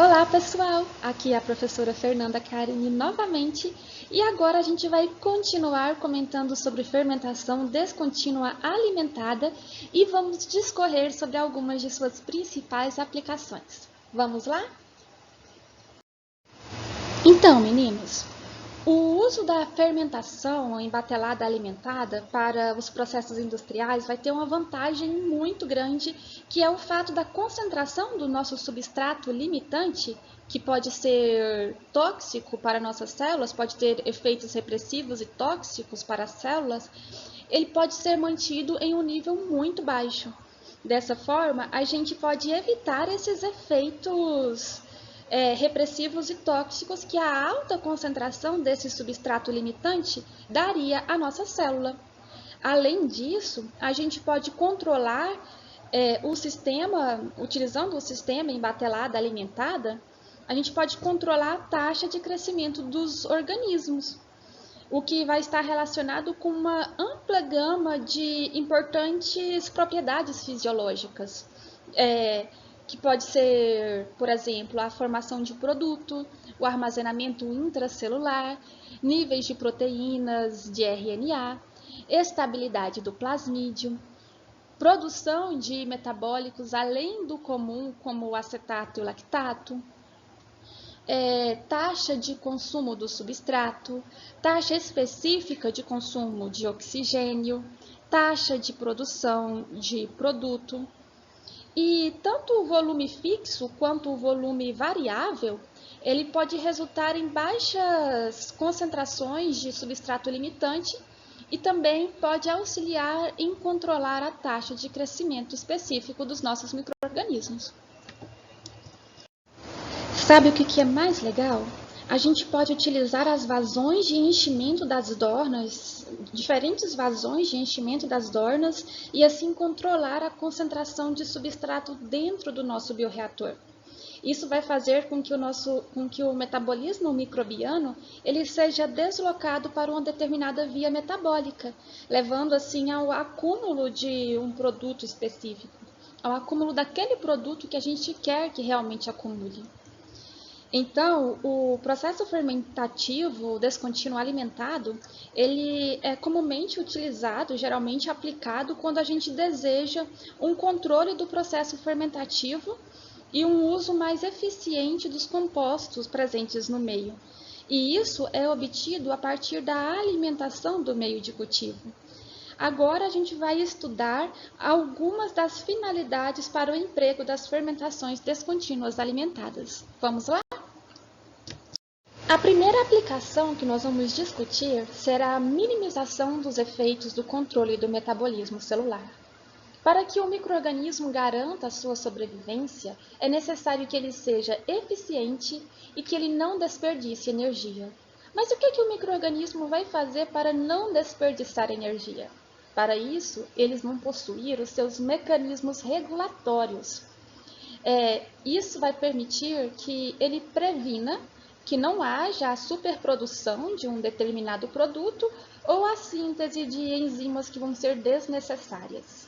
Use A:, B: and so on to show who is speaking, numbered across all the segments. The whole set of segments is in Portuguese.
A: Olá pessoal, aqui é a professora Fernanda Carini novamente e agora a gente vai continuar comentando sobre fermentação descontínua alimentada e vamos discorrer sobre algumas de suas principais aplicações. Vamos lá? Então, meninos, o uso da fermentação em batelada alimentada para os processos industriais vai ter uma vantagem muito grande, que é o fato da concentração do nosso substrato limitante, que pode ser tóxico para nossas células, pode ter efeitos repressivos e tóxicos para as células, ele pode ser mantido em um nível muito baixo. Dessa forma, a gente pode evitar esses efeitos repressivos e tóxicos que a alta concentração desse substrato limitante daria à nossa célula. Além disso, a gente pode controlar o sistema, utilizando o sistema em batelada alimentada, a gente pode controlar a taxa de crescimento dos organismos, o que vai estar relacionado com uma ampla gama de importantes propriedades fisiológicas, que pode ser, por exemplo, a formação de produto, o armazenamento intracelular, níveis de proteínas de RNA, estabilidade do plasmídio, produção de metabólicos além do comum, como o acetato e o lactato, taxa de consumo do substrato, taxa específica de consumo de oxigênio, taxa de produção de produto. E tanto o volume fixo quanto o volume variável, ele pode resultar em baixas concentrações de substrato limitante e também pode auxiliar em controlar a taxa de crescimento específico dos nossos micro-organismos. Sabe o que é mais legal? A gente pode utilizar as vazões de enchimento das dornas, diferentes vazões de enchimento das dornas, e assim controlar a concentração de substrato dentro do nosso bioreator. Isso vai fazer com que o metabolismo microbiano ele seja deslocado para uma determinada via metabólica, levando assim ao acúmulo de um produto específico, ao acúmulo daquele produto que a gente quer que realmente acumule. Então, o processo fermentativo descontínuo alimentado, ele é comumente utilizado, geralmente aplicado, quando a gente deseja um controle do processo fermentativo e um uso mais eficiente dos compostos presentes no meio. E isso é obtido a partir da alimentação do meio de cultivo. Agora a gente vai estudar algumas das finalidades para o emprego das fermentações descontínuas alimentadas. Vamos lá? A primeira aplicação que nós vamos discutir será a minimização dos efeitos do controle do metabolismo celular. Para que o micro-organismo garanta a sua sobrevivência, é necessário que ele seja eficiente e que ele não desperdice energia. Mas o que o micro-organismo vai fazer para não desperdiçar energia? Para isso, eles vão possuir os seus mecanismos regulatórios. Isso vai permitir que ele previna que não haja a superprodução de um determinado produto ou a síntese de enzimas que vão ser desnecessárias.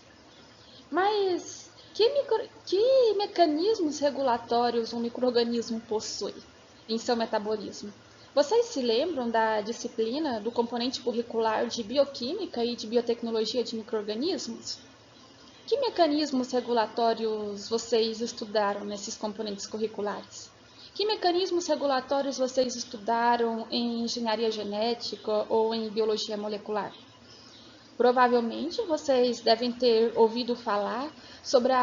A: Mas que mecanismos regulatórios um micro-organismo possui em seu metabolismo? Vocês se lembram da disciplina do componente curricular de Bioquímica e de Biotecnologia de Micro-organismos? Que mecanismos regulatórios vocês estudaram nesses componentes curriculares? Que mecanismos regulatórios vocês estudaram em engenharia genética ou em biologia molecular? Provavelmente vocês devem ter ouvido falar sobre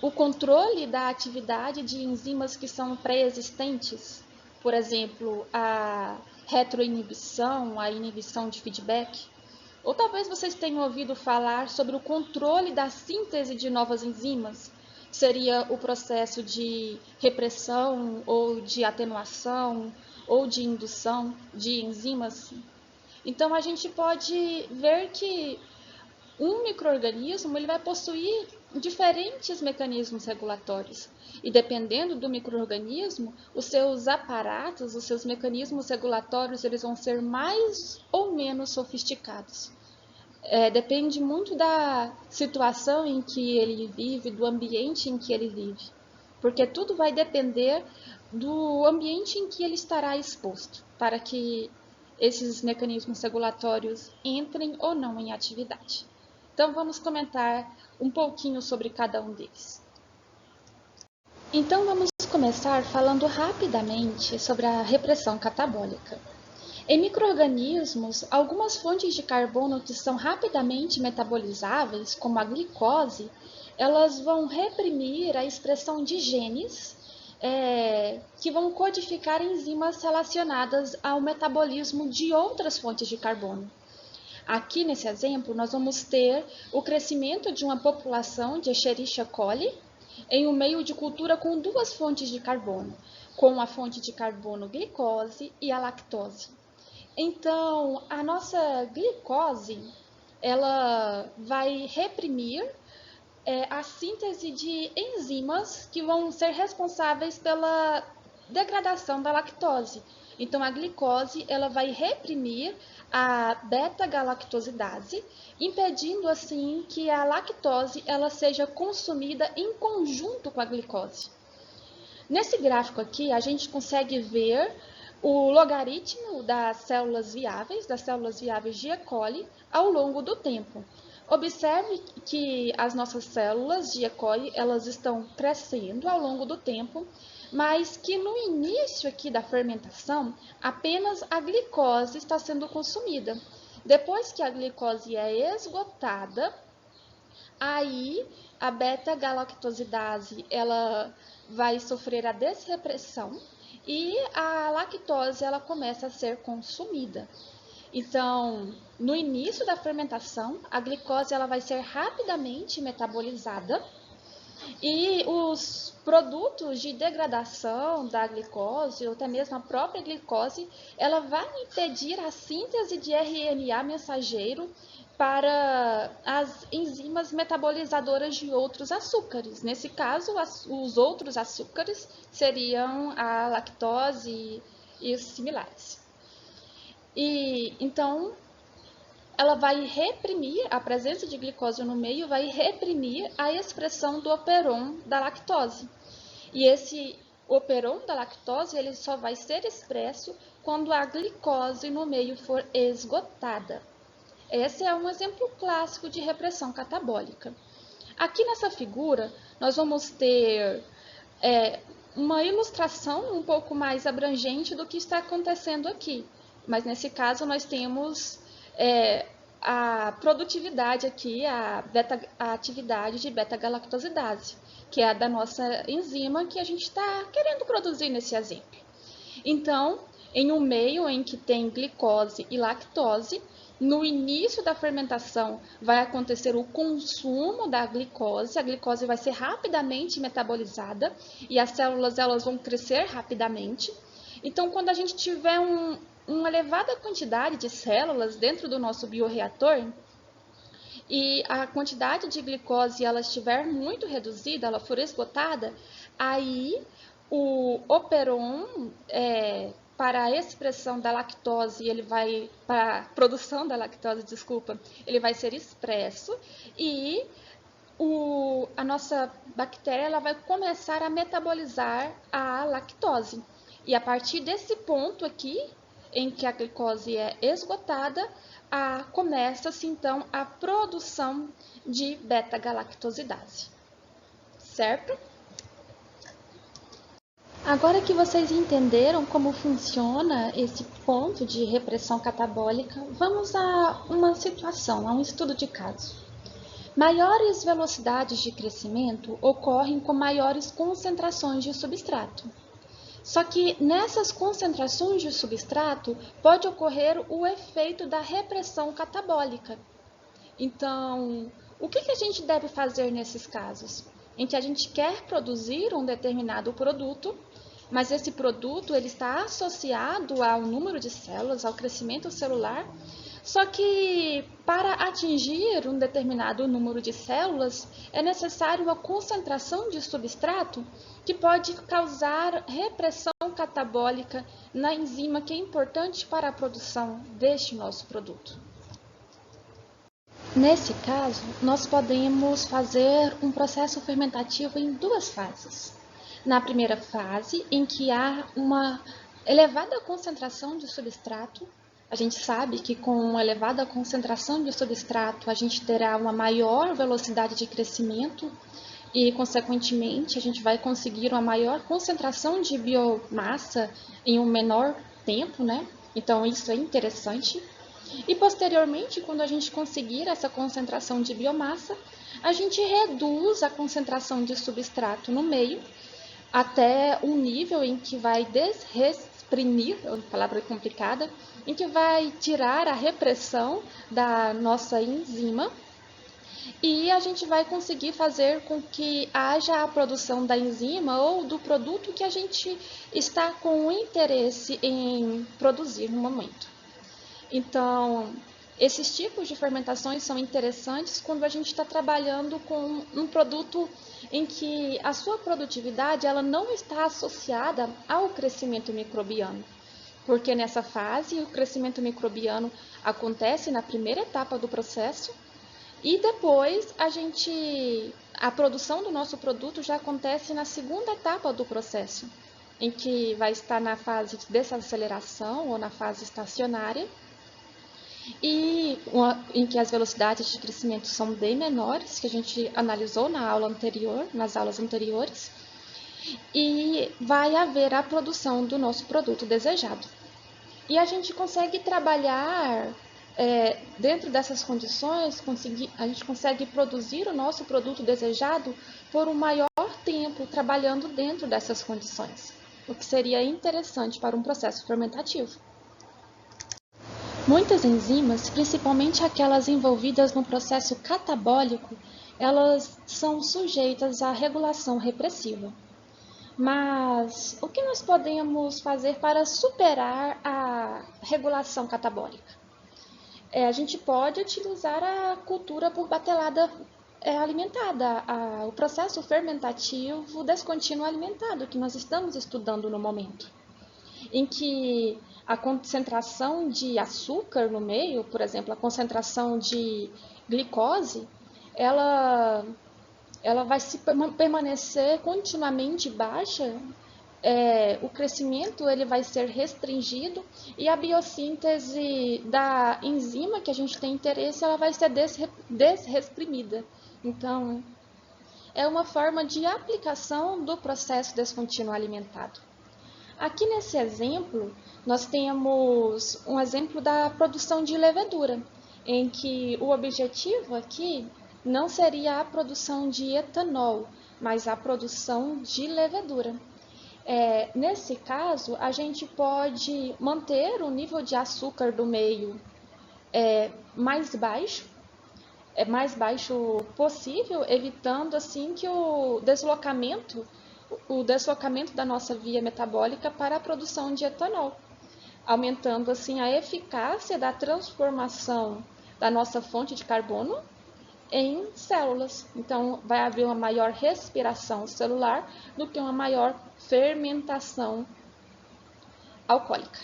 A: o controle da atividade de enzimas que são pré-existentes. Por exemplo, a retroinibição, a inibição de feedback. Ou talvez vocês tenham ouvido falar sobre o controle da síntese de novas enzimas. Seria o processo de repressão ou de atenuação ou de indução de enzimas. Então, a gente pode ver que um micro-organismo ele vai possuir diferentes mecanismos regulatórios. E dependendo do micro-organismo, os seus aparatos, os seus mecanismos regulatórios, eles vão ser mais ou menos sofisticados. Depende muito da situação em que ele vive, do ambiente em que ele vive. porque tudo vai depender do ambiente em que ele estará exposto, para que esses mecanismos regulatórios entrem ou não em atividade. Então, vamos comentar um pouquinho sobre cada um deles. Então, vamos começar falando rapidamente sobre a repressão catabólica. Em micro-organismos, algumas fontes de carbono que são rapidamente metabolizáveis, como a glicose, elas vão reprimir a expressão de genes que vão codificar enzimas relacionadas ao metabolismo de outras fontes de carbono. Aqui, nesse exemplo, nós vamos ter o crescimento de uma população de Escherichia coli em um meio de cultura com duas fontes de carbono, com a fonte de carbono glicose e a lactose. Então, a nossa glicose, ela vai reprimir a síntese de enzimas que vão ser responsáveis pela degradação da lactose. Então, a glicose ela vai reprimir a beta-galactosidase, impedindo assim que a lactose ela seja consumida em conjunto com a glicose. Nesse gráfico aqui, a gente consegue ver o logaritmo das células viáveis de E. coli, ao longo do tempo. Observe que as nossas células de E. coli, elas estão crescendo ao longo do tempo, mas que no início aqui da fermentação, apenas a glicose está sendo consumida. Depois que a glicose é esgotada, aí a beta-galactosidase ela vai sofrer a desrepressão e a lactose ela começa a ser consumida. Então, no início da fermentação, a glicose ela vai ser rapidamente metabolizada e os produtos de degradação da glicose, ou até mesmo a própria glicose, ela vai impedir a síntese de RNA mensageiro para as enzimas metabolizadoras de outros açúcares. Nesse caso, os outros açúcares seriam a lactose e os similares. E então, ela vai reprimir, a presença de glicose no meio vai reprimir a expressão do operon da lactose. E esse operon da lactose ele só vai ser expresso quando a glicose no meio for esgotada. Esse é um exemplo clássico de repressão catabólica. Aqui nessa figura, nós vamos ter uma ilustração um pouco mais abrangente do que está acontecendo aqui. Mas nesse caso, nós temos a produtividade aqui, a atividade de beta-galactosidase, que é a da nossa enzima que a gente está querendo produzir nesse exemplo. Então, em um meio em que tem glicose e lactose, no início da fermentação vai acontecer o consumo da glicose, a glicose vai ser rapidamente metabolizada e as células elas vão crescer rapidamente. Então, quando a gente tiver uma elevada quantidade de células dentro do nosso bioreator e a quantidade de glicose ela estiver muito reduzida, ela for esgotada, aí o operon para a expressão da lactose, para a produção da lactose, ele vai ser expresso e a nossa bactéria ela vai começar a metabolizar a lactose. E a partir desse ponto aqui, em que a glicose é esgotada, começa-se então a produção de beta-galactosidase, certo? Agora que vocês entenderam como funciona esse ponto de repressão catabólica, vamos a uma situação, a um estudo de caso. Maiores velocidades de crescimento ocorrem com maiores concentrações de substrato. Só que nessas concentrações de substrato pode ocorrer o efeito da repressão catabólica. Então, o que a gente deve fazer nesses casos? Em que a gente quer produzir um determinado produto, mas esse produto ele está associado ao número de células, ao crescimento celular, só que para atingir um determinado número de células é necessário uma concentração de substrato que pode causar repressão catabólica na enzima que é importante para a produção deste nosso produto. Nesse caso, nós podemos fazer um processo fermentativo em duas fases. na primeira fase, em que há uma elevada concentração de substrato. A gente sabe que com uma elevada concentração de substrato, a gente terá uma maior velocidade de crescimento e, consequentemente, a gente vai conseguir uma maior concentração de biomassa em um menor tempo, né? Então, isso é interessante. E, posteriormente, quando a gente conseguir essa concentração de biomassa, a gente reduz a concentração de substrato no meio até um nível em que vai desprimir, palavra complicada, em que vai tirar a repressão da nossa enzima e a gente vai conseguir fazer com que haja a produção da enzima ou do produto que a gente está com interesse em produzir no momento. Então, esses tipos de fermentações são interessantes quando a gente está trabalhando com um produto em que a sua produtividade ela não está associada ao crescimento microbiano. Porque nessa fase, o crescimento microbiano acontece na primeira etapa do processo e depois a produção do nosso produto já acontece na segunda etapa do processo, em que vai estar na fase de desaceleração ou na fase estacionária, e em que as velocidades de crescimento são bem menores, que a gente analisou nas aulas anteriores, e vai haver a produção do nosso produto desejado. E a gente consegue trabalhar dentro dessas condições, a gente consegue produzir o nosso produto desejado por um maior tempo trabalhando dentro dessas condições, o que seria interessante para um processo fermentativo. Muitas enzimas, principalmente aquelas envolvidas no processo catabólico, elas são sujeitas à regulação repressiva. Mas o que nós podemos fazer para superar a regulação catabólica? A gente pode utilizar a cultura por batelada alimentada, o processo fermentativo descontínuo alimentado, que nós estamos estudando no momento, em que a concentração de açúcar no meio, por exemplo, a concentração de glicose, ela vai permanecer continuamente baixa, o crescimento ele vai ser restringido e a biossíntese da enzima que a gente tem interesse ela vai ser desreprimida. Então, é uma forma de aplicação do processo descontínuo alimentado. Aqui nesse exemplo, nós temos um exemplo da produção de levedura, em que o objetivo aqui não seria a produção de etanol, mas a produção de levedura. Nesse caso, a gente pode manter o nível de açúcar do meio mais baixo possível, evitando assim que o deslocamento da nossa via metabólica para a produção de etanol, aumentando assim a eficácia da transformação da nossa fonte de carbono em células. Então, vai haver uma maior respiração celular do que uma maior fermentação alcoólica.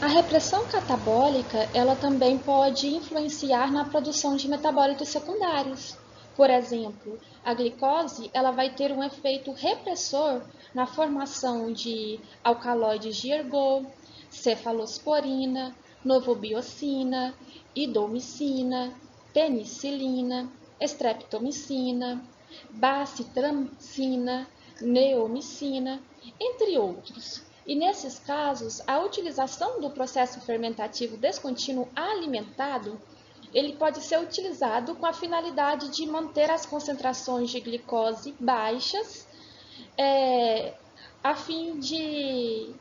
A: A repressão catabólica, ela também pode influenciar na produção de metabólitos secundários. Por exemplo, a glicose ela vai ter um efeito repressor na formação de alcaloides de ergot, cefalosporina, novobiocina, idomicina, penicilina, streptomicina, bacitracina, neomicina, entre outros. E nesses casos, a utilização do processo fermentativo descontínuo alimentado ele pode ser utilizado com a finalidade de manter as concentrações de glicose baixas, a fim de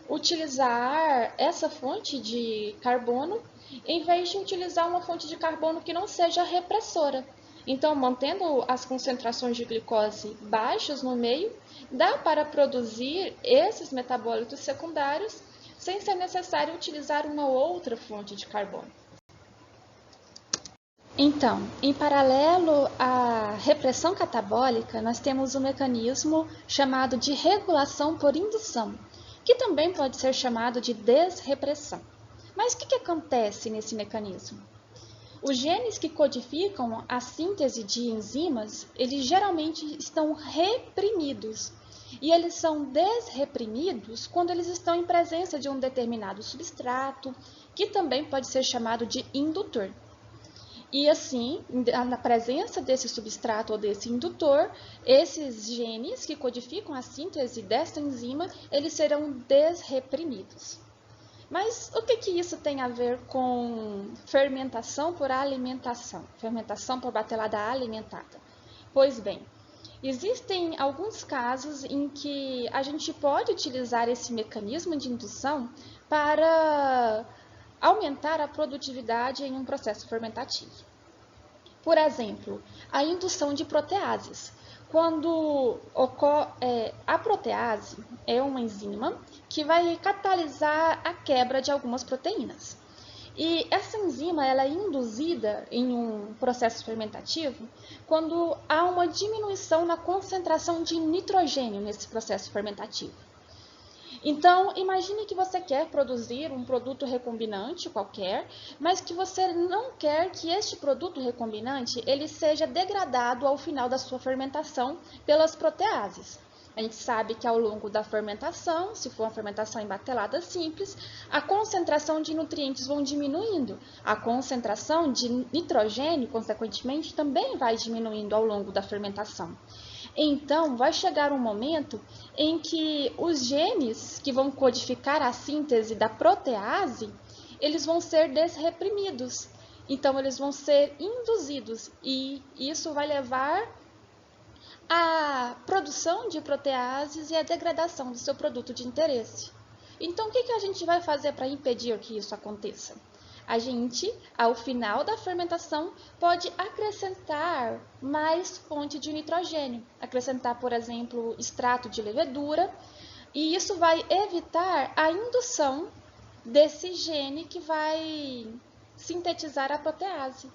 A: utilizar essa fonte de carbono, em vez de utilizar uma fonte de carbono que não seja repressora. Então, mantendo as concentrações de glicose baixas no meio, dá para produzir esses metabólitos secundários sem ser necessário utilizar uma outra fonte de carbono. Então, em paralelo à repressão catabólica, nós temos um mecanismo chamado de regulação por indução, que também pode ser chamado de desrepressão. Mas o que acontece nesse mecanismo? Os genes que codificam a síntese de enzimas, eles geralmente estão reprimidos. E eles são desreprimidos quando eles estão em presença de um determinado substrato, que também pode ser chamado de indutor. E assim, na presença desse substrato ou desse indutor, esses genes que codificam a síntese dessa enzima, eles serão desreprimidos. Mas o que isso tem a ver com fermentação por alimentação? Fermentação por batelada alimentada? Pois bem, existem alguns casos em que a gente pode utilizar esse mecanismo de indução para aumentar a produtividade em um processo fermentativo. Por exemplo, a indução de proteases. Quando a protease é uma enzima que vai catalisar a quebra de algumas proteínas. E essa enzima ela é induzida em um processo fermentativo quando há uma diminuição na concentração de nitrogênio nesse processo fermentativo. Então, imagine que você quer produzir um produto recombinante qualquer, mas que você não quer que este produto recombinante ele seja degradado ao final da sua fermentação pelas proteases. A gente sabe que ao longo da fermentação, se for uma fermentação em batelada simples, a concentração de nutrientes vão diminuindo. A concentração de nitrogênio, consequentemente, também vai diminuindo ao longo da fermentação. Então, vai chegar um momento em que os genes que vão codificar a síntese da protease, eles vão ser desreprimidos. Então, eles vão ser induzidos e isso vai levar à produção de proteases e à degradação do seu produto de interesse. Então, o que a gente vai fazer para impedir que isso aconteça? A gente, ao final da fermentação, pode acrescentar mais fonte de nitrogênio. Acrescentar, por exemplo, extrato de levedura. E isso vai evitar a indução desse gene que vai sintetizar a protease,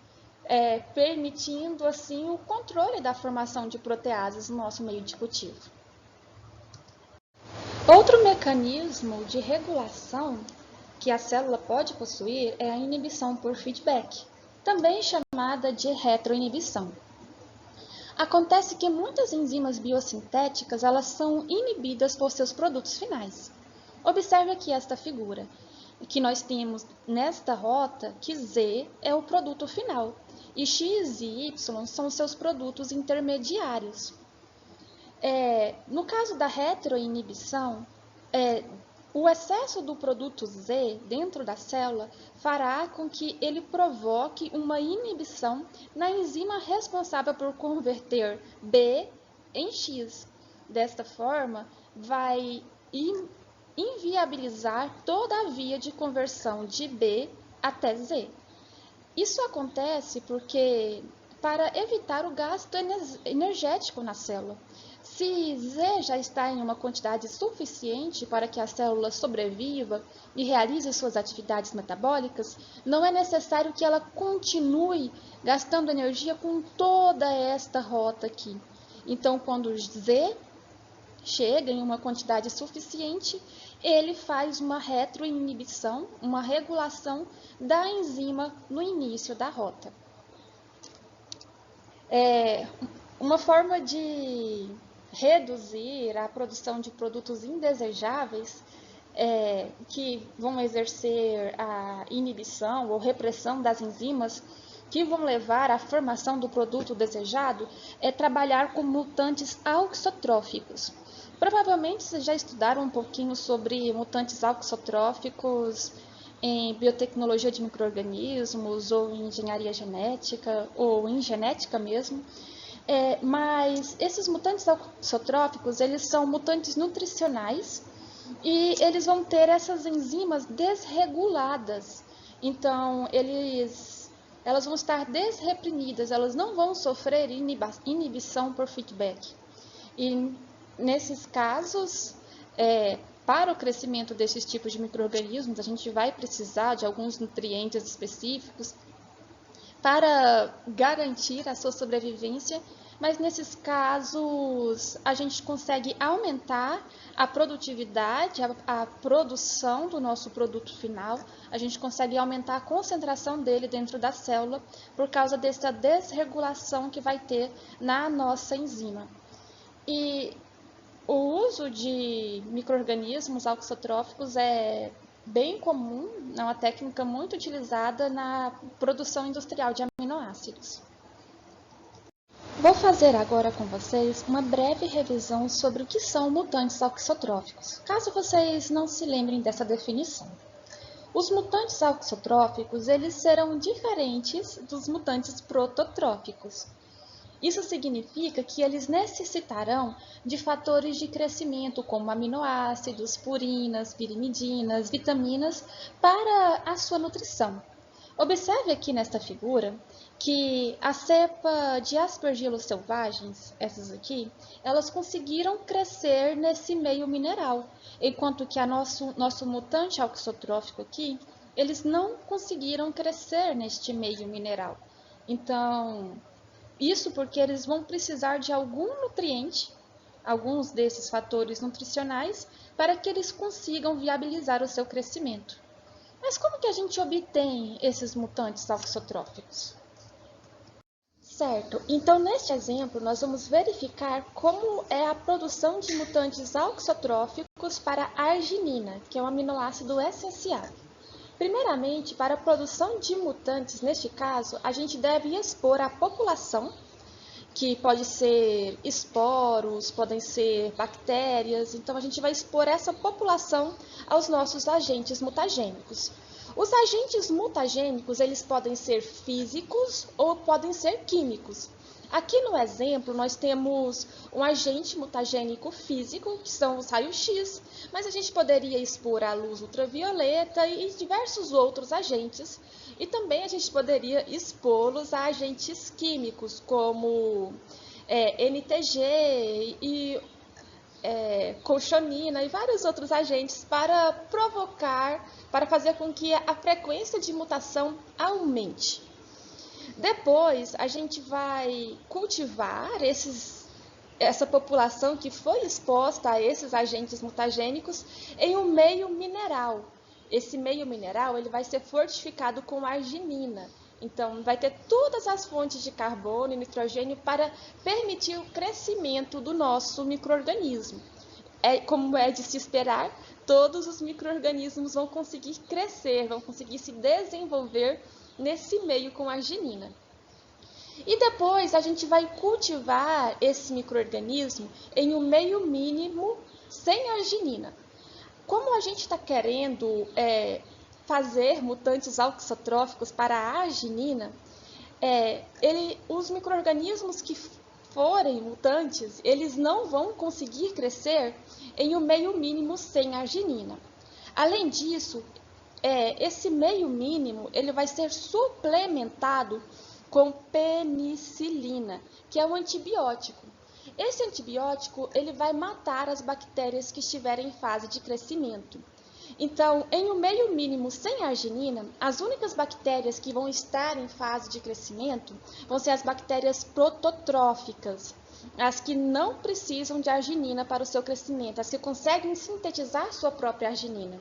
A: permitindo, assim, o controle da formação de proteases no nosso meio de cultivo. Outro mecanismo de regulação que a célula pode possuir é a inibição por feedback, também chamada de retroinibição. Acontece que muitas enzimas biosintéticas elas são inibidas por seus produtos finais. Observe aqui esta figura, que nós temos nesta rota que Z é o produto final e X e Y são os seus produtos intermediários. No caso da retroinibição, o excesso do produto Z dentro da célula fará com que ele provoque uma inibição na enzima responsável por converter B em X. Desta forma, vai inviabilizar toda a via de conversão de B até Z. Isso acontece porque para evitar o gasto energético na célula. Se Z já está em uma quantidade suficiente para que a célula sobreviva e realize suas atividades metabólicas, não é necessário que ela continue gastando energia com toda esta rota aqui. Então, quando o Z chega em uma quantidade suficiente, ele faz uma retroinibição, uma regulação da enzima no início da rota. Uma forma de reduzir a produção de produtos indesejáveis que vão exercer a inibição ou repressão das enzimas que vão levar à formação do produto desejado é trabalhar com mutantes auxotróficos. Provavelmente vocês já estudaram um pouquinho sobre mutantes auxotróficos em biotecnologia de micro-organismos ou em engenharia genética ou em genética mesmo. Mas esses mutantes auxotróficos, eles são mutantes nutricionais e eles vão ter essas enzimas desreguladas. Então, elas vão estar desreprimidas, elas não vão sofrer inibição por feedback. E nesses casos, para o crescimento desses tipos de micro-organismos, a gente vai precisar de alguns nutrientes específicos para garantir a sua sobrevivência mas nesses casos a gente consegue aumentar a produtividade, a produção do nosso produto final, a gente consegue aumentar a concentração dele dentro da célula por causa dessa desregulação que vai ter na nossa enzima. E o uso de micro-organismos auxotróficos é bem comum, é uma técnica muito utilizada na produção industrial de aminoácidos. Vou fazer agora com vocês uma breve revisão sobre o que são mutantes auxotróficos, caso vocês não se lembrem dessa definição. Os mutantes auxotróficos, eles serão diferentes dos mutantes prototróficos. Isso significa que eles necessitarão de fatores de crescimento como aminoácidos, purinas, pirimidinas, vitaminas para a sua nutrição. Observe aqui nesta figura que a cepa de aspergilos selvagens, essas aqui, elas conseguiram crescer nesse meio mineral, enquanto que nosso mutante auxotrófico aqui, eles não conseguiram crescer neste meio mineral. Então, isso porque eles vão precisar de algum nutriente, alguns desses fatores nutricionais, para que eles consigam viabilizar o seu crescimento. Mas como que a gente obtém esses mutantes auxotróficos? Certo, então neste exemplo nós vamos verificar como é a produção de mutantes auxotróficos para a arginina, que é um aminoácido essencial. Primeiramente, para a produção de mutantes, neste caso, a gente deve expor a população, que pode ser esporos, podem ser bactérias, então a gente vai expor essa população aos nossos agentes mutagênicos. Os agentes mutagênicos, eles podem ser físicos ou podem ser químicos. Aqui no exemplo, nós temos um agente mutagênico físico, que são os raios-x, mas a gente poderia expor a luz ultravioleta e diversos outros agentes. E também a gente poderia expô-los a agentes químicos, como NTG e colchonina e vários outros agentes para fazer com que a frequência de mutação aumente. Depois, a gente vai cultivar essa população que foi exposta a esses agentes mutagênicos em um meio mineral. Esse meio mineral ele vai ser fortificado com arginina. Então, vai ter todas as fontes de carbono e nitrogênio para permitir o crescimento do nosso micro-organismo. Como é de se esperar, todos os micro-organismos vão conseguir crescer, vão conseguir se desenvolver nesse meio com arginina. E depois a gente vai cultivar esse micro-organismo em um meio mínimo sem arginina. Como a gente está querendo fazer mutantes auxotróficos para a arginina, os micro-organismos que forem mutantes, eles não vão conseguir crescer em um meio mínimo sem arginina. Além disso, esse meio mínimo ele vai ser suplementado com penicilina, que é um antibiótico. Esse antibiótico ele vai matar as bactérias que estiverem em fase de crescimento. Então, em um meio mínimo sem arginina, as únicas bactérias que vão estar em fase de crescimento vão ser as bactérias prototróficas, as que não precisam de arginina para o seu crescimento, as que conseguem sintetizar sua própria arginina.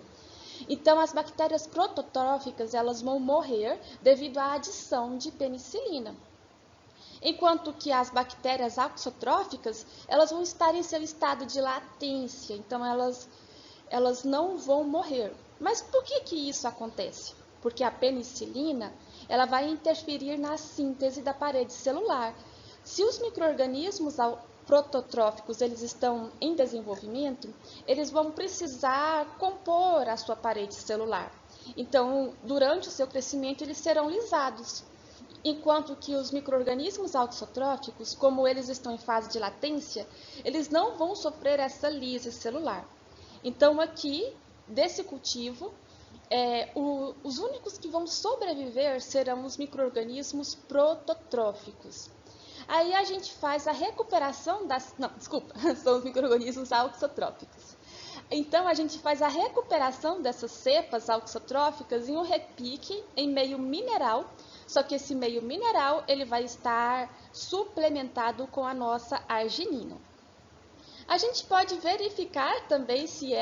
A: Então, as bactérias prototróficas elas vão morrer devido à adição de penicilina. Enquanto que as bactérias auxotróficas, elas vão estar em seu estado de latência, então elas não vão morrer. Mas por que isso acontece? Porque a penicilina ela vai interferir na síntese da parede celular. Se os micro-organismos prototróficos eles estão em desenvolvimento, eles vão precisar compor a sua parede celular. Então, durante o seu crescimento, eles serão lisados. Enquanto que os micro-organismos auxotróficos, como eles estão em fase de latência, eles não vão sofrer essa lise celular. Então, aqui, desse cultivo, os únicos que vão sobreviver serão os micro-organismos prototróficos. Aí a gente faz a recuperação são os micro-organismos auxotróficos. Então, a gente faz a recuperação dessas cepas auxotróficas em um repique em meio mineral só que esse meio mineral ele vai estar suplementado com a nossa arginina. A gente pode verificar também se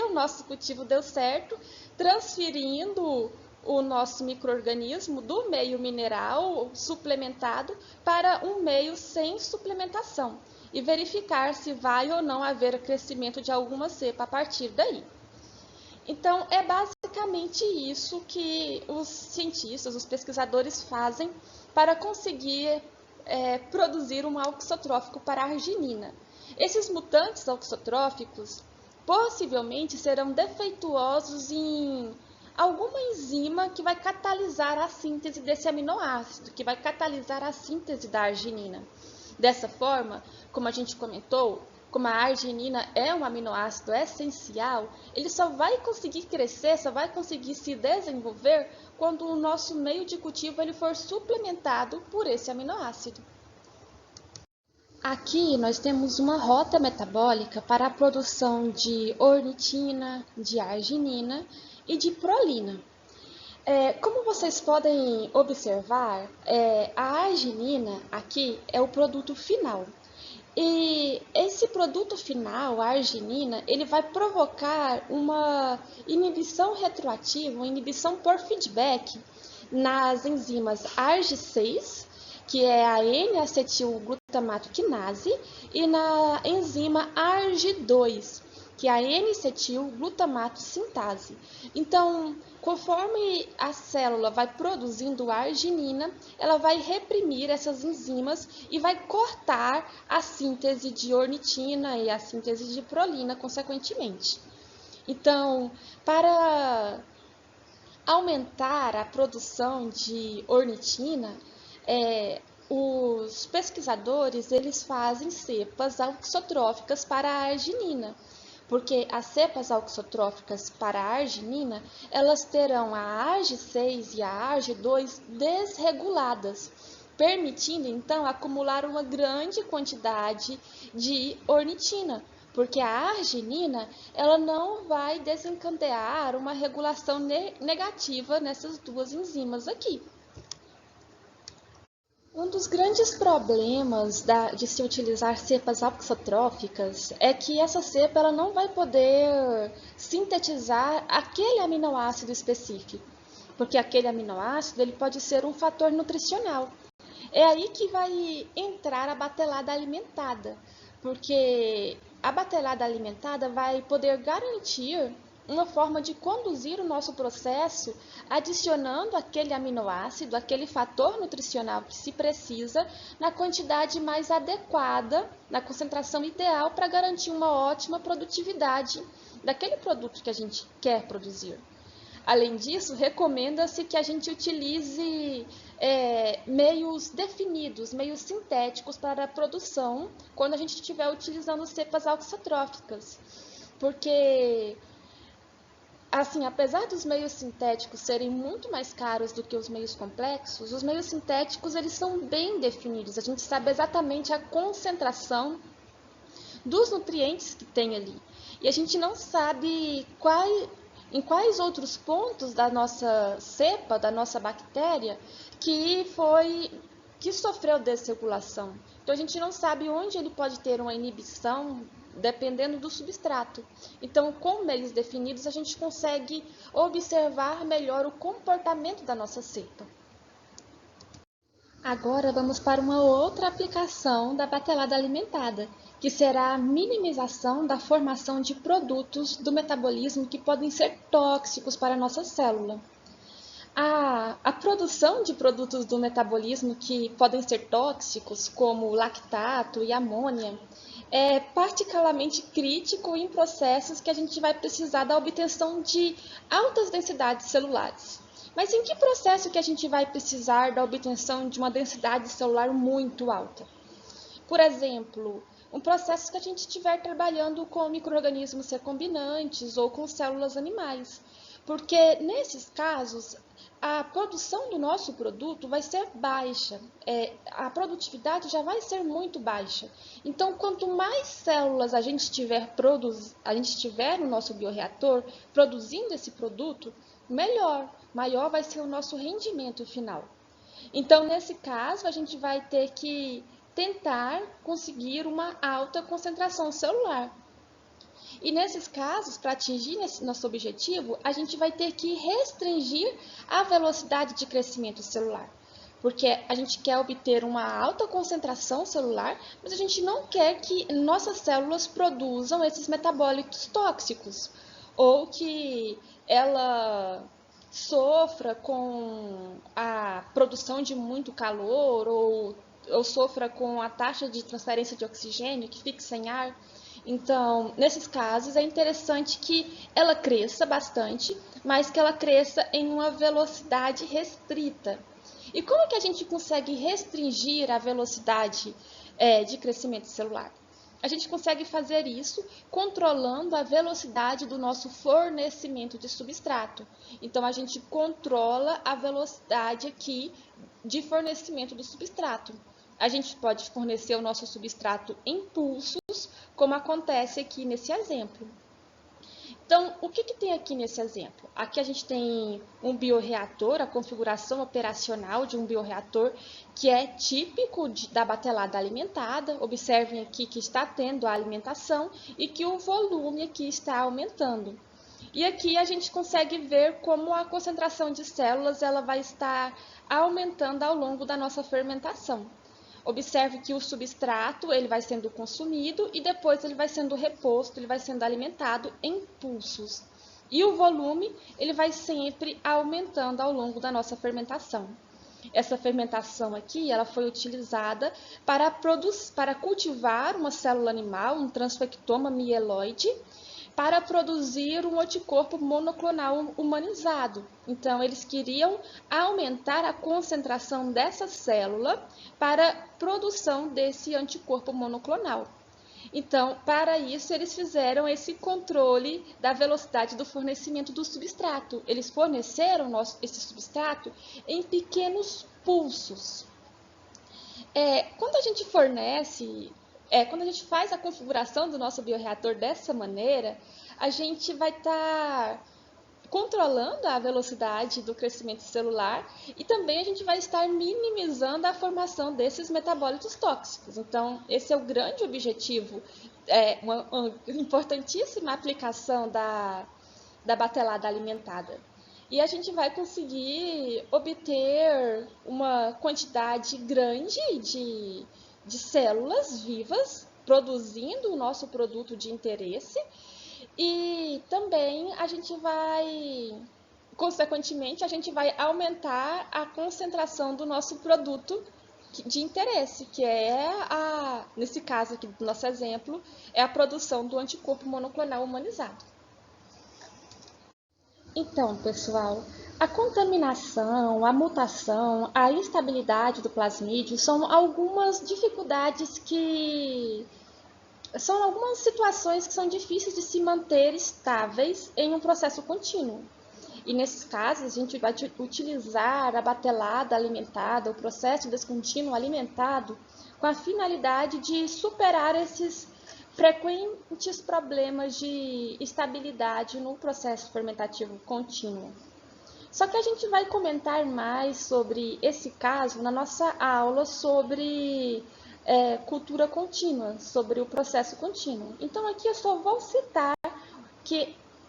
A: o nosso cultivo deu certo, transferindo o nosso micro-organismo do meio mineral suplementado para um meio sem suplementação e verificar se vai ou não haver crescimento de alguma cepa a partir daí. Então, é basicamente isso que os cientistas, os pesquisadores fazem para conseguir produzir um auxotrófico para a arginina. Esses mutantes auxotróficos possivelmente serão defeituosos em alguma enzima que vai catalisar a síntese desse aminoácido, que vai catalisar a síntese da arginina. Dessa forma, como a gente comentou, como a arginina é um aminoácido essencial, ele só vai conseguir crescer, só vai conseguir se desenvolver quando o nosso meio de cultivo ele for suplementado por esse aminoácido. Aqui nós temos uma rota metabólica para a produção de ornitina, de arginina e de prolina. Como vocês podem observar, a arginina aqui é o produto final. E esse produto final, a arginina, ele vai provocar uma inibição retroativa, uma inibição por feedback nas enzimas ARG6, que é a N-acetilglutamato quinase, e na enzima ARG2, que é a N-acetilglutamato sintase. Então, conforme a célula vai produzindo a arginina, ela vai reprimir essas enzimas e vai cortar a síntese de ornitina e a síntese de prolina, consequentemente. Então, para aumentar a produção de ornitina, os pesquisadores eles fazem cepas auxotróficas para a arginina, porque as cepas auxotróficas para a arginina, elas terão a ARG6 e a ARG2 desreguladas, permitindo então acumular uma grande quantidade de ornitina, porque a arginina ela não vai desencadear uma regulação negativa nessas duas enzimas aqui. Um dos grandes problemas de se utilizar cepas auxotróficas é que essa cepa ela não vai poder sintetizar aquele aminoácido específico, porque aquele aminoácido ele pode ser um fator nutricional. É aí que vai entrar a batelada alimentada, porque a batelada alimentada vai poder garantir uma forma de conduzir o nosso processo adicionando aquele aminoácido, aquele fator nutricional que se precisa, na quantidade mais adequada, na concentração ideal para garantir uma ótima produtividade daquele produto que a gente quer produzir. Além disso, recomenda-se que a gente utilize meios definidos, meios sintéticos para a produção, quando a gente estiver utilizando cepas auxotróficas, porque assim, apesar dos meios sintéticos serem muito mais caros do que os meios complexos, os meios sintéticos eles são bem definidos. A gente sabe exatamente a concentração dos nutrientes que tem ali. E a gente não sabe em quais outros pontos da nossa cepa, da nossa bactéria, que sofreu desregulação. Então, a gente não sabe onde ele pode ter uma inibição dependendo do substrato. Então, com meios definidos, a gente consegue observar melhor o comportamento da nossa cepa. Agora, vamos para uma outra aplicação da batelada alimentada, que será a minimização da formação de produtos do metabolismo que podem ser tóxicos para a nossa célula. A produção de produtos do metabolismo que podem ser tóxicos, como lactato e amônia, é particularmente crítico em processos que a gente vai precisar da obtenção de altas densidades celulares. Mas em que processo que a gente vai precisar da obtenção de uma densidade celular muito alta? Por exemplo, um processo que a gente estiver trabalhando com micro-organismos recombinantes ou com células animais, porque nesses casos a produção do nosso produto vai ser baixa, a produtividade já vai ser muito baixa. Então, quanto mais células a gente tiver no nosso bioreator produzindo esse produto, melhor, maior vai ser o nosso rendimento final. Então, nesse caso, a gente vai ter que tentar conseguir uma alta concentração celular. E nesses casos, para atingir esse nosso objetivo, a gente vai ter que restringir a velocidade de crescimento celular. Porque a gente quer obter uma alta concentração celular, mas a gente não quer que nossas células produzam esses metabólitos tóxicos, ou que ela sofra com a produção de muito calor, ou sofra com a taxa de transferência de oxigênio, que fique sem ar. Então, nesses casos, é interessante que ela cresça bastante, mas que ela cresça em uma velocidade restrita. E como que a gente consegue restringir a velocidade de crescimento celular? A gente consegue fazer isso controlando a velocidade do nosso fornecimento de substrato. Então, a gente controla a velocidade aqui de fornecimento do substrato. A gente pode fornecer o nosso substrato em pulsos, como acontece aqui nesse exemplo. Então, o que tem aqui nesse exemplo? Aqui a gente tem um bioreator, a configuração operacional de um bioreator que é típico da batelada alimentada. Observem aqui que está tendo a alimentação e que o volume aqui está aumentando. E aqui a gente consegue ver como a concentração de células ela vai estar aumentando ao longo da nossa fermentação. Observe que o substrato ele vai sendo consumido e depois ele vai sendo reposto, ele vai sendo alimentado em pulsos. E o volume ele vai sempre aumentando ao longo da nossa fermentação. Essa fermentação aqui ela foi utilizada para cultivar uma célula animal, um transfectoma mieloide, para produzir um anticorpo monoclonal humanizado. Então, eles queriam aumentar a concentração dessa célula para a produção desse anticorpo monoclonal. Então, para isso, eles fizeram esse controle da velocidade do fornecimento do substrato. Eles forneceram esse substrato em pequenos pulsos. Quando a gente quando a gente faz a configuração do nosso bioreator dessa maneira, a gente vai estar controlando a velocidade do crescimento celular e também a gente vai estar minimizando a formação desses metabólitos tóxicos. Então, esse é o grande objetivo, uma importantíssima aplicação da batelada alimentada. E a gente vai conseguir obter uma quantidade grande de células vivas produzindo o nosso produto de interesse e também consequentemente, a gente vai aumentar a concentração do nosso produto de interesse, que nesse caso aqui do nosso exemplo, é a produção do anticorpo monoclonal humanizado. Então, pessoal, a contaminação, a mutação, a instabilidade do plasmídio são algumas dificuldades são algumas situações que são difíceis de se manter estáveis em um processo contínuo. E nesses casos, a gente vai utilizar a batelada alimentada, o processo descontínuo alimentado, com a finalidade de superar esses frequentes problemas de estabilidade no processo fermentativo contínuo. Só que a gente vai comentar mais sobre esse caso na nossa aula sobre cultura contínua, sobre o processo contínuo. Então, aqui eu só vou citar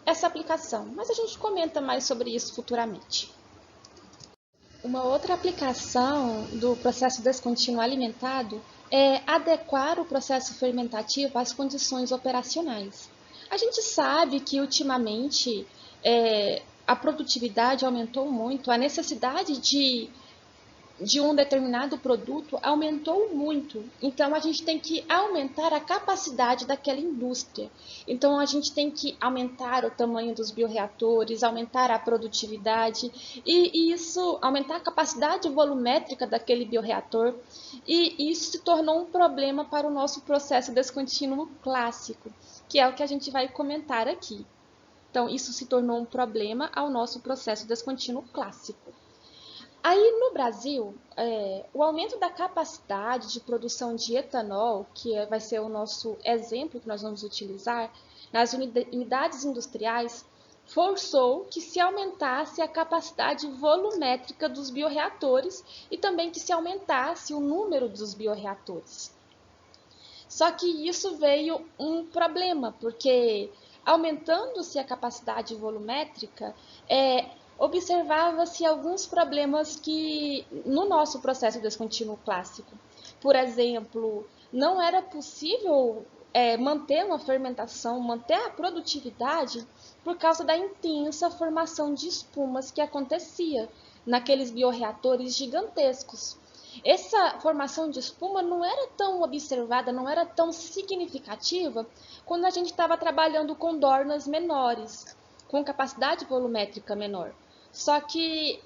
A: essa aplicação, mas a gente comenta mais sobre isso futuramente. Uma outra aplicação do processo descontínuo alimentado é adequar o processo fermentativo às condições operacionais. A gente sabe que, ultimamente, a produtividade aumentou muito, a necessidade de um determinado produto aumentou muito. Então, a gente tem que aumentar a capacidade daquela indústria. Então, a gente tem que aumentar o tamanho dos bioreatores, aumentar a produtividade e isso, aumentar a capacidade volumétrica daquele bioreator. E isso se tornou um problema para o nosso processo descontínuo clássico, que é o que a gente vai comentar aqui. Então, isso se tornou um problema ao nosso processo descontínuo clássico. Aí, no Brasil, o aumento da capacidade de produção de etanol, que vai ser o nosso exemplo que nós vamos utilizar, nas unidades industriais, forçou que se aumentasse a capacidade volumétrica dos bioreatores e também que se aumentasse o número dos bioreatores. Só que isso veio um problema, porque aumentando-se a capacidade volumétrica, observava-se alguns problemas que no nosso processo descontínuo clássico. Por exemplo, não era possível manter uma fermentação, manter a produtividade por causa da intensa formação de espumas que acontecia naqueles bioreatores gigantescos. Essa formação de espuma não era tão observada, não era tão significativa quando a gente estava trabalhando com dornas menores, com capacidade volumétrica menor. Só que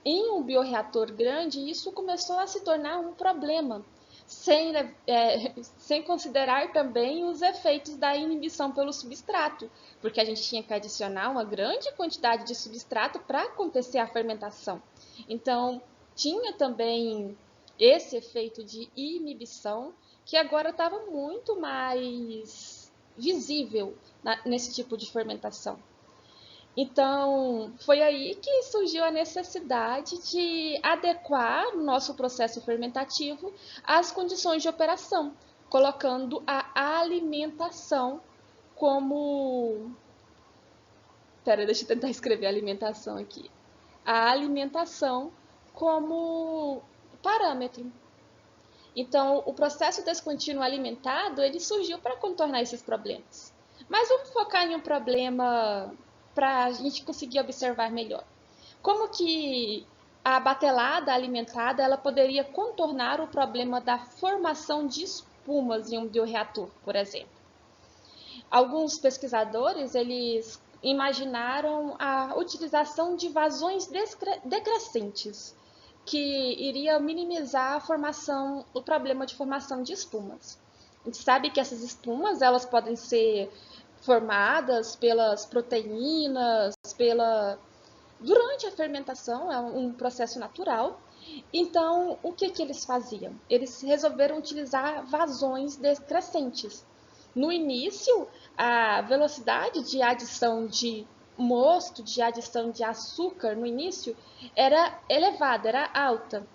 A: em um bioreator grande, isso começou a se tornar um problema, sem considerar também os efeitos da inibição pelo substrato, porque a gente tinha que adicionar uma grande quantidade de substrato para acontecer a fermentação. Então, tinha também esse efeito de inibição, que agora estava muito mais visível nesse tipo de fermentação. Então, foi aí que surgiu a necessidade de adequar o nosso processo fermentativo às condições de operação, colocando a alimentação como... deixa eu tentar escrever alimentação aqui. A alimentação como parâmetro. Então, o processo descontínuo alimentado, ele surgiu para contornar esses problemas. Mas vamos focar em um problema para a gente conseguir observar melhor. Como que a batelada alimentada ela poderia contornar o problema da formação de espumas em um bioreator, por exemplo? Alguns pesquisadores, eles imaginaram a utilização de vazões decrescentes, que iria minimizar o problema de formação de espumas. A gente sabe que essas espumas elas podem ser formadas pelas proteínas, durante a fermentação, é um processo natural. Então, o que eles faziam? Eles resolveram utilizar vazões decrescentes. No início, a velocidade de adição de mosto, de adição de açúcar no início, era elevada, era alta.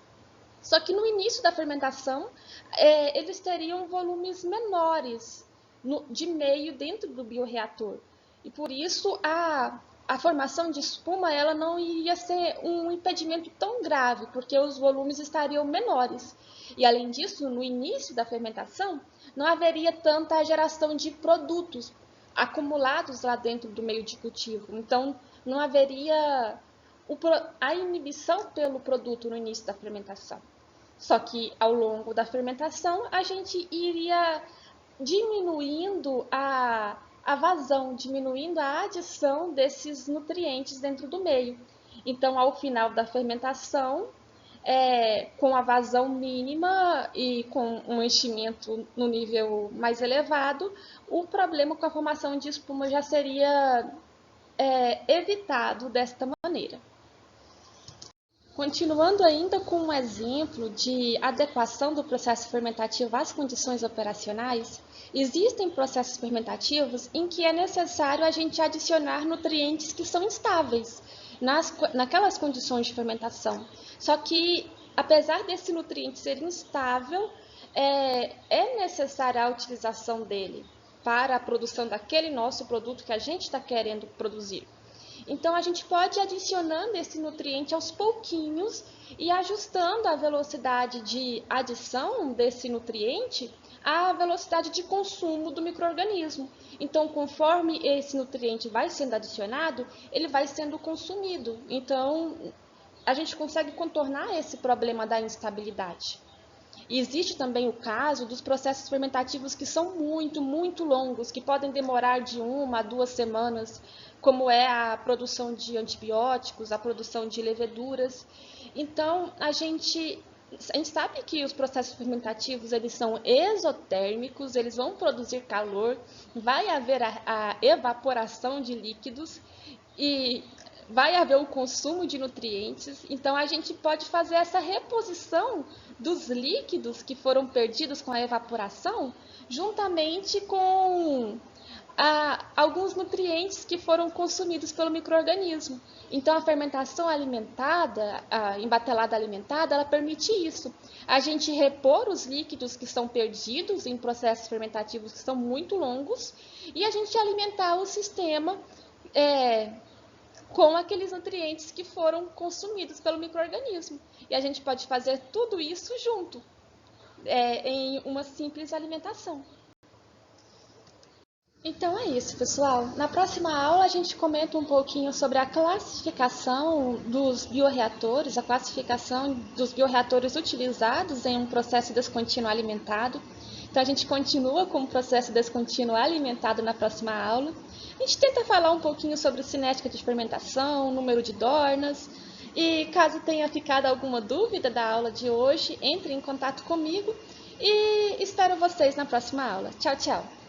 A: Só que no início da fermentação, eles teriam volumes menores de meio dentro do bioreator. E por isso a formação de espuma ela não iria ser um impedimento tão grave, porque os volumes estariam menores. E além disso, no início da fermentação, não haveria tanta geração de produtos acumulados lá dentro do meio de cultivo. Então, não haveria a inibição pelo produto no início da fermentação. Só que ao longo da fermentação, a gente iria diminuindo a vazão, diminuindo a adição desses nutrientes dentro do meio. Então, ao final da fermentação, com a vazão mínima e com um enchimento no nível mais elevado, o problema com a formação de espuma já seria evitado desta maneira. Continuando ainda com um exemplo de adequação do processo fermentativo às condições operacionais, existem processos fermentativos em que é necessário a gente adicionar nutrientes que são instáveis naquelas condições de fermentação. Só que, apesar desse nutriente ser instável, é necessária a utilização dele para a produção daquele nosso produto que a gente está querendo produzir. Então, a gente pode ir adicionando esse nutriente aos pouquinhos e ajustando a velocidade de adição desse nutriente à velocidade de consumo do micro-organismo. Então, conforme esse nutriente vai sendo adicionado, ele vai sendo consumido. Então, a gente consegue contornar esse problema da instabilidade. E existe também o caso dos processos fermentativos que são muito, muito longos, que podem demorar de 1 a 2 semanas, como é a produção de antibióticos, a produção de leveduras. Então, a gente sabe que os processos fermentativos eles são exotérmicos, eles vão produzir calor, vai haver a evaporação de líquidos e vai haver o consumo de nutrientes. Então, a gente pode fazer essa reposição dos líquidos que foram perdidos com a evaporação, juntamente com alguns nutrientes que foram consumidos pelo micro-organismo. Então, a fermentação alimentada, a embatelada alimentada, ela permite isso. A gente repor os líquidos que são perdidos em processos fermentativos que são muito longos e a gente alimentar o sistema com aqueles nutrientes que foram consumidos pelo micro-organismo. E a gente pode fazer tudo isso junto, em uma simples alimentação. Então é isso, pessoal. Na próxima aula a gente comenta um pouquinho sobre a classificação dos bioreatores, a classificação dos bioreatores utilizados em um processo descontínuo alimentado. Então a gente continua com o processo descontínuo alimentado na próxima aula. A gente tenta falar um pouquinho sobre cinética de fermentação, número de Dornas. E caso tenha ficado alguma dúvida da aula de hoje, entre em contato comigo e espero vocês na próxima aula. Tchau, tchau!